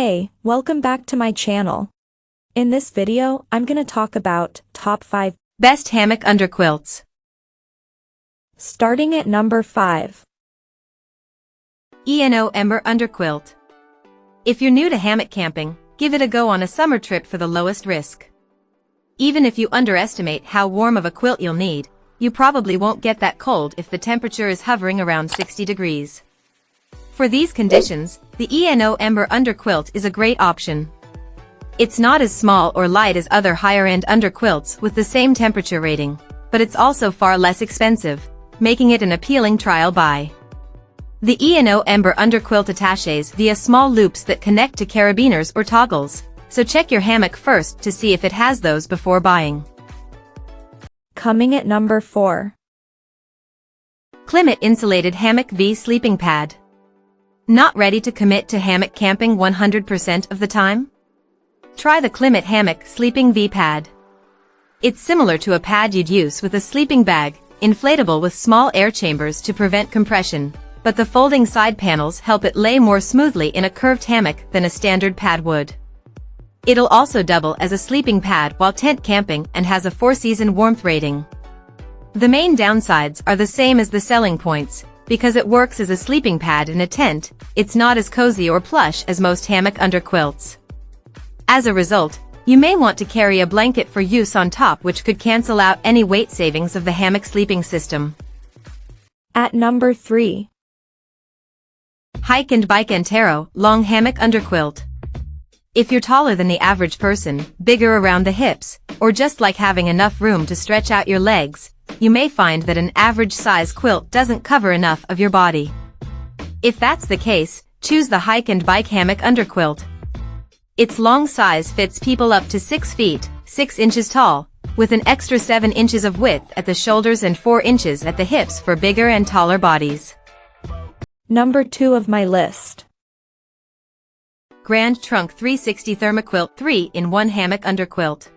Hey, welcome back to my channel. In this video, I'm gonna talk about top 5 best hammock underquilts. Starting at number 5. Ember Underquilt. If you're new to hammock camping, give it a go on a summer trip for the lowest risk. Even if you underestimate how warm of a quilt you'll need, you probably won't get that cold if the temperature is hovering around 60 degrees. For these conditions, the Ember Underquilt is a great option. It's not as small or light as other higher-end underquilts with the same temperature rating, but it's also far less expensive, making it an appealing trial buy. The Ember Underquilt attaches via small loops that connect to carabiners or toggles, so check your hammock first to see if it has those before buying. Coming at number 4. Klymit Insulated Hammock V Sleeping Pad. Not ready to commit to hammock camping 100% of the time? Try the Klymit Hammock Sleeping V Pad. It's similar to a pad you'd use with a sleeping bag, inflatable with small air chambers to prevent compression, but the folding side panels help it lay more smoothly in a curved hammock than a standard pad would. It'll also double as a sleeping pad while tent camping and has a 4-season warmth rating. The main downsides are the same as the selling points. Because it works as a sleeping pad in a tent, it's not as cozy or plush as most hammock underquilts. As a result, you may want to carry a blanket for use on top, which could cancel out any weight savings of the hammock sleeping system. At number 3. Hyke and Byke Antero Long Hammock Underquilt. If you're taller than the average person, bigger around the hips, or just like having enough room to stretch out your legs, you may find that an average size quilt doesn't cover enough of your body. If that's the case, choose the Hyke and Byke Hammock Underquilt. Its long size fits people up to 6 feet, 6 inches tall, with an extra 7 inches of width at the shoulders and 4 inches at the hips for bigger and taller bodies. Number 2 of my list. Grand Trunk 360 ThermaQuilt 3-in-1 Hammock Underquilt.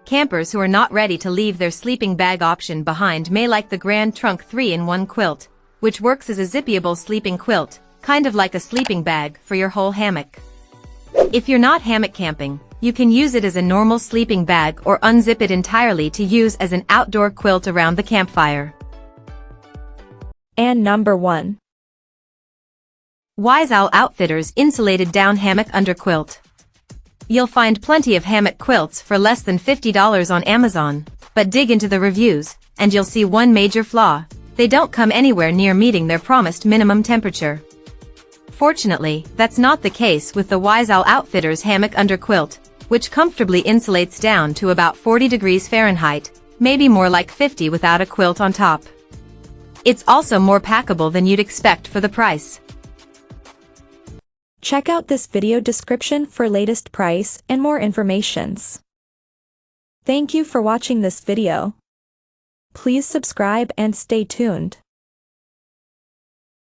Campers who are not ready to leave their sleeping bag option behind may like the Grand Trunk 3-in-1 quilt, which works as a zippable sleeping quilt, kind of like a sleeping bag for your whole hammock. If you're not hammock camping, you can use it as a normal sleeping bag or unzip it entirely to use as an outdoor quilt around the campfire. And number 1. Wise Owl Outfitters Insulated Down Hammock Underquilt. You'll find plenty of hammock quilts for less than $50 on Amazon, but dig into the reviews, and you'll see one major flaw: they don't come anywhere near meeting their promised minimum temperature. Fortunately, that's not the case with the Wise Owl Outfitters Hammock Underquilt, which comfortably insulates down to about 40 degrees Fahrenheit, maybe more like 50 without a quilt on top. It's also more packable than you'd expect for the price. Check out this video description for latest price and more informations. Thank you for watching this video. Please subscribe and stay tuned.